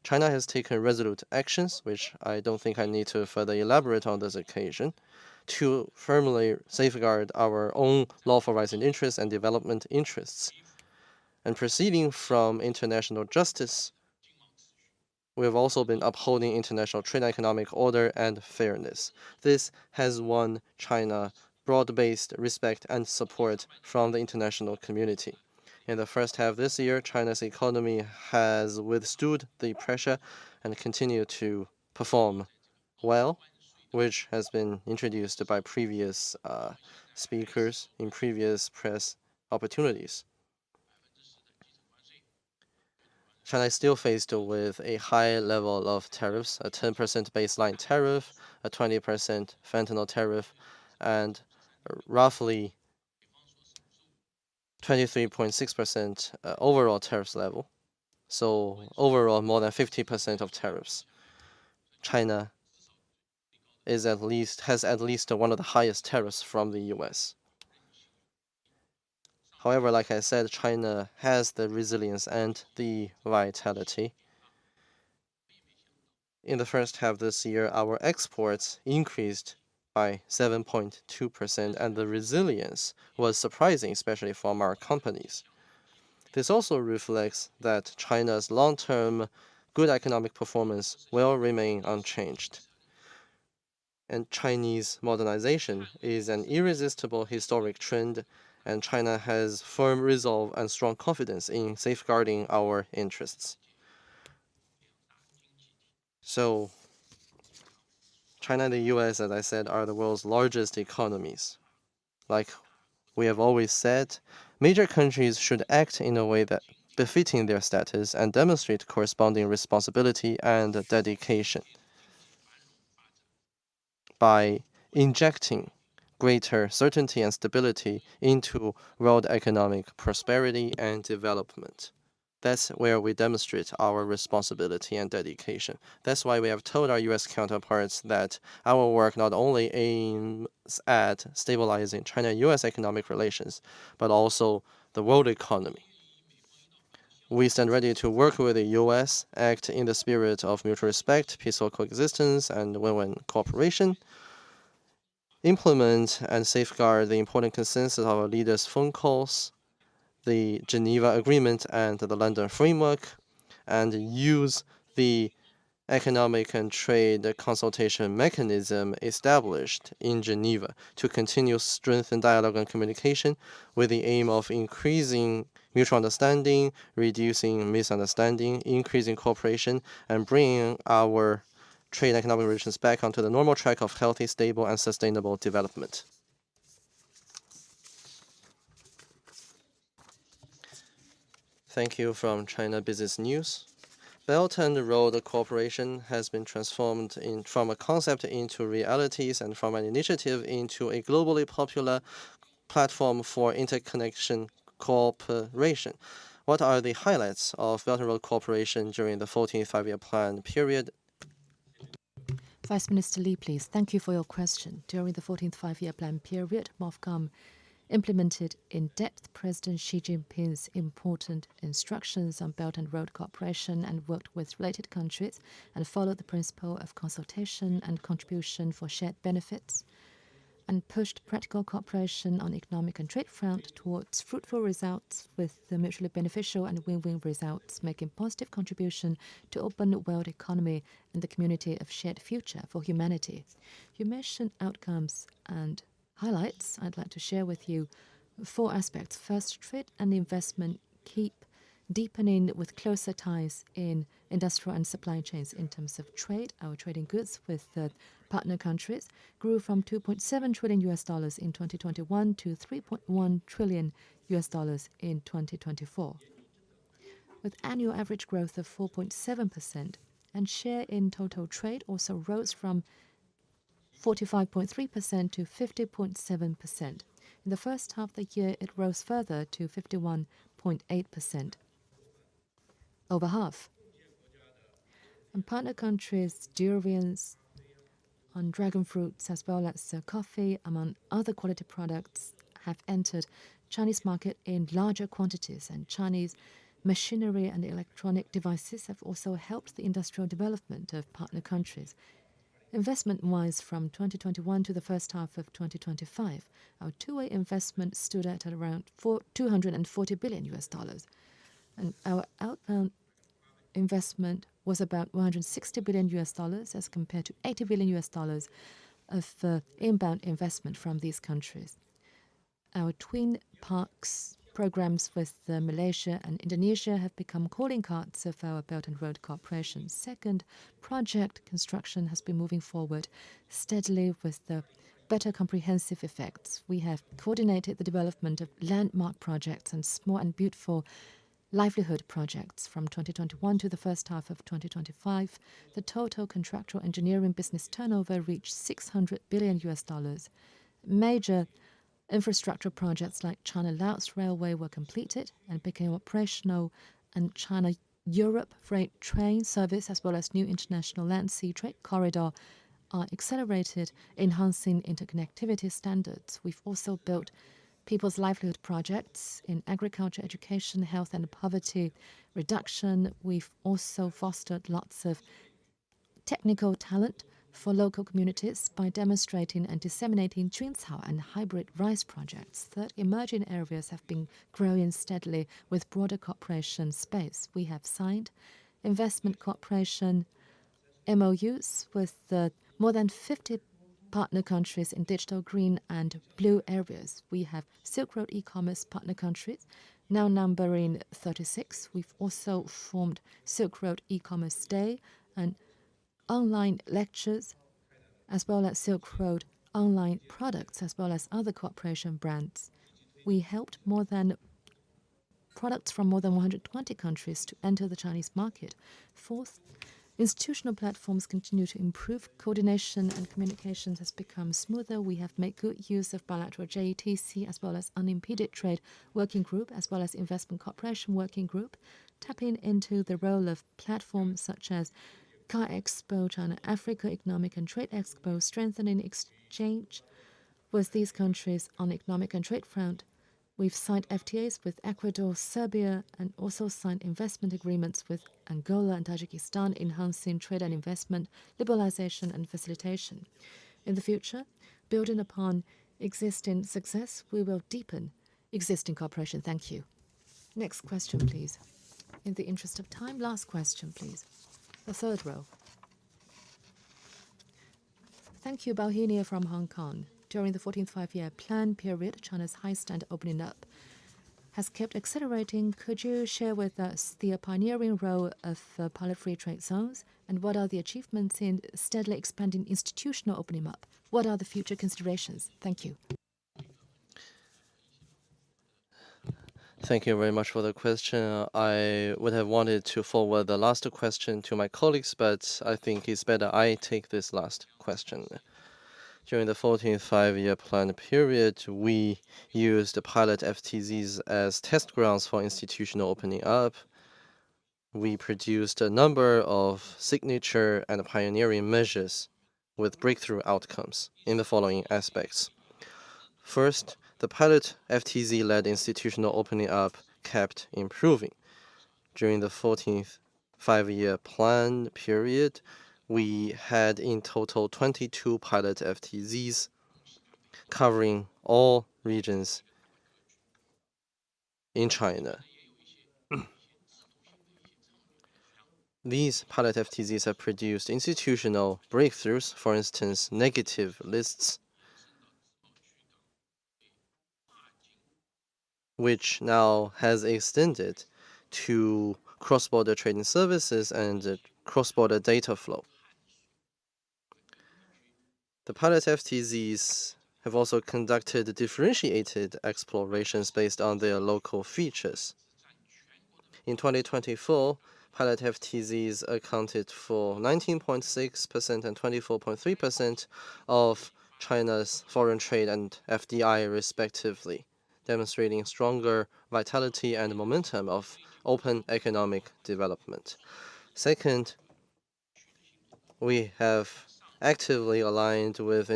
China has taken resolute actions, which I don't think I need to further elaborate on this occasion, to firmly safeguard our own lawful rights and interests and development interests. And proceeding from international justice, we have also been upholding international trade and economic order and fairness. This has won China broad-based respect and support from the international community. In the first half this year, China's economy has withstood the pressure and continued to perform well, which has been introduced by previous speakers in previous press opportunities. China is still faced with a high level of tariffs, a 10% baseline tariff, a 20% fentanyl tariff, and roughly 23.6% overall tariffs level. So overall, more than 50% of tariffs. China has at least one of the highest tariffs from the US. However, like I said, China has the resilience and the vitality. In the first half this year, our exports increased by 7.2%, and the resilience was surprising, especially from our companies. This also reflects that China's long-term good economic performance will remain unchanged. And Chinese modernization is an irresistible historic trend, and China has firm resolve and strong confidence in safeguarding our interests. So, China and the US, as I said, are the world's largest economies. Like we have always said, major countries should act in a way that befitting their status and demonstrate corresponding responsibility and dedication by injecting greater certainty and stability into world economic prosperity and development. That's where we demonstrate our responsibility and dedication. That's why we have told our US counterparts that our work not only aims at stabilizing China-US economic relations, but also the world economy. We stand ready to work with the US, act in the spirit of mutual respect, peaceful coexistence, and win-win cooperation, implement and safeguard the important consensus of our leaders' phone calls, the Geneva Agreement and the London Framework, and use the economic and trade consultation mechanism established in Geneva to continue strengthen dialogue and communication with the aim of increasing mutual understanding, reducing misunderstanding, increasing cooperation, and bringing our trade and economic relations back onto the normal track of healthy, stable, and sustainable development. Thank you from China Business News. Belt and Road Cooperation has been transformed from a concept into realities and from an initiative into a globally popular platform for interconnection cooperation. What are the highlights of Belt and Road Cooperation during the 14th Five-Year Plan period? Vice Minister Li, please. Thank you for your question. During the 14th Five-Year Plan period, MOFCOM implemented in depth President Xi Jinping's important instructions on Belt and Road cooperation and worked with related countries and followed the principle of consultation and contribution for shared benefits and pushed practical cooperation on economic and trade front towards fruitful results with the mutually beneficial and win-win results, making positive contribution to open world economy and the community of shared future for humanity. You mentioned outcomes and highlights. I'd like to share with you 4 aspects. First, trade and investment keep deepening with closer ties in industrial and supply chains. In terms of trade, our trading goods with partner countries grew from $2.7 trillion in 2021 to $3.1 trillion in 2024, with annual average growth of 4.7%, and share in total trade also rose from 45.3% to 50.7%. In the first half of the year, it rose further to 51.8%, over half. And partner countries' durians on dragon fruits as well as coffee, among other quality products, have entered Chinese market in larger quantities, and Chinese machinery and electronic devices have also helped the industrial development of partner countries. Investment-wise, from 2021 to the first half of 2025, our two-way investment stood at around $240 billion US dollars, and our outbound investment was about 160 billion US dollars as compared to 80 billion US dollars of inbound investment from these countries. Our twin parks programs with Malaysia and Indonesia have become calling cards of our Belt and Road cooperation. Second, project construction has been moving forward steadily with the better comprehensive effects. We have coordinated the development of landmark projects and small and beautiful livelihood projects from 2021 to the first half of 2025. The total contractual engineering business turnover reached 600 billion US dollars. Major infrastructure projects like China-Laos Railway were completed and became operational, and China-Europe freight train service as well as new international land-sea trade corridor are accelerated, enhancing interconnectivity standards. We've also built people's livelihood projects in agriculture, education, health, and poverty reduction. We've also fostered lots of technical talent for local communities by demonstrating and disseminating Juncao and hybrid rice projects. Third, emerging areas have been growing steadily with broader cooperation space. We have signed investment cooperation MOUs with more than 50 partner countries in digital, green, and blue areas. We have Silk Road e-commerce partner countries, now numbering 36. We've also formed Silk Road e-commerce day and online lectures, as well as Silk Road online products, as well as other cooperation brands. We helped products from more than 120 countries to enter the Chinese market. Fourth, institutional platforms continue to improve. Coordination and communications has become smoother. We have made good use of bilateral JETC as well as unimpeded trade working group as well as investment cooperation working group, tapping into the role of platforms such as Car Expo, China Africa Economic and Trade Expo, strengthening exchange with these countries on economic and trade front. We've signed FTAs with Ecuador, Serbia, and also signed investment agreements with Angola and Tajikistan, enhancing trade and investment, liberalization, and facilitation. In the future, building upon existing success, we will deepen existing cooperation. Thank you. Next question, please. In the interest of time, last question, please. The third row. Thank you, Bauhinia from Hong Kong. During the 14th five-year plan period, China's high standard opening up has kept accelerating. Could you share with us the pioneering role of pilot free trade zones, and what are the achievements in steadily expanding institutional opening up? What are the future considerations? Thank you. Thank you very much for the question. I would have wanted to forward the last question to my colleagues, but I think it's better I take this last question. During the 14th five-year plan period, we used pilot FTZs as test grounds for institutional opening up. We produced a number of signature and pioneering measures with breakthrough outcomes in the following aspects. First, the pilot FTZ-led institutional opening up kept improving. During the 14th five-year plan period, we had in total 22 pilot FTZs covering all regions in China. These pilot FTZs have produced institutional breakthroughs, for instance, negative lists, which now has extended to cross-border trading services and cross-border data flow. The pilot FTZs have also conducted differentiated explorations based on their local features. In 2024, pilot FTZs accounted for 19.6% and 24.3% of China's foreign trade and FDI respectively, demonstrating stronger vitality and momentum of open economic development. Second, we have actively aligned with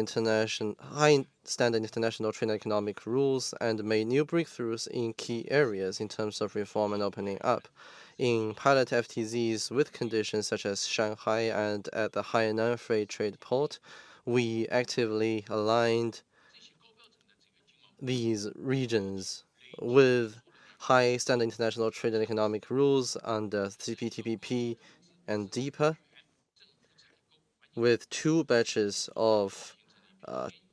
high standard international trade and economic rules and made new breakthroughs in key areas in terms of reform and opening up. In pilot FTZs with conditions such as Shanghai and at the Hainan Free Trade Port, we actively aligned these regions with high standard international trade and economic rules under CPTPP and DEPA, with 2 batches of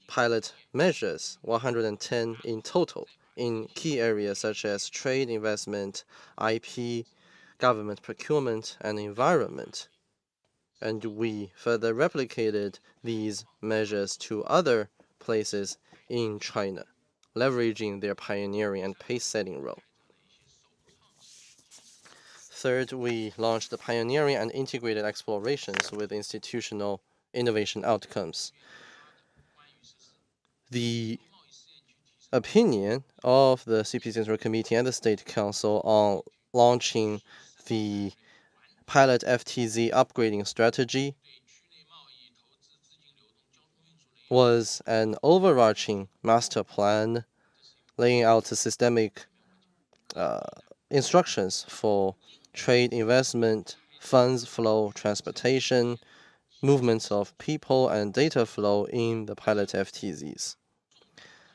pilot measures, 110 in total, in key areas such as trade, investment, IP, government procurement, and environment. And we further replicated these measures to other places in China, leveraging their pioneering and pace-setting role. Third, we launched the pioneering and integrated explorations with institutional innovation outcomes. The opinion of the CP Central Committee and the State Council on launching the pilot FTZ upgrading strategy was an overarching master plan laying out systemic instructions for trade, investment, funds flow, transportation, movements of people, and data flow in the pilot FTZs.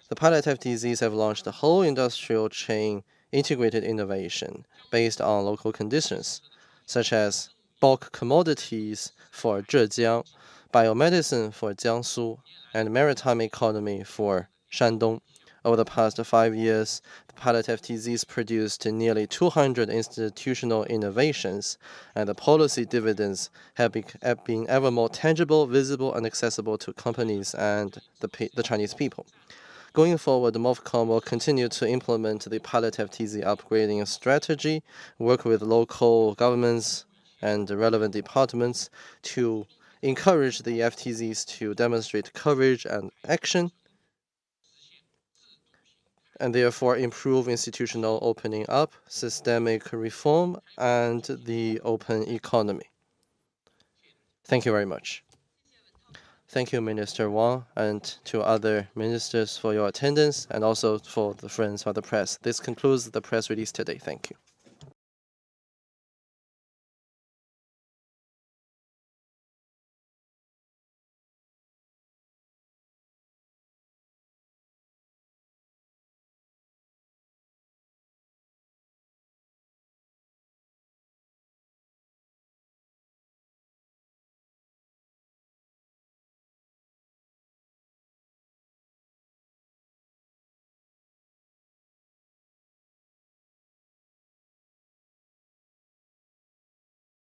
The pilot FTZs have launched a whole industrial chain integrated innovation based on local conditions, such as bulk commodities for Zhejiang, biomedicine for Jiangsu, and maritime economy for Shandong. Over the past 5 years, the pilot FTZs produced nearly 200 institutional innovations, and the policy dividends have been ever more tangible, visible, and accessible to companies and the Chinese people. Going forward, MOFCOM will continue to implement the pilot FTZ upgrading strategy, work with local governments and relevant departments to encourage the FTZs to demonstrate courage and action, and therefore improve institutional opening up, systemic reform, and the open economy. Thank you very much. Thank you, Minister Wang, and to other ministers for your attendance, and also for the friends of the press. This concludes the press release today. Thank you.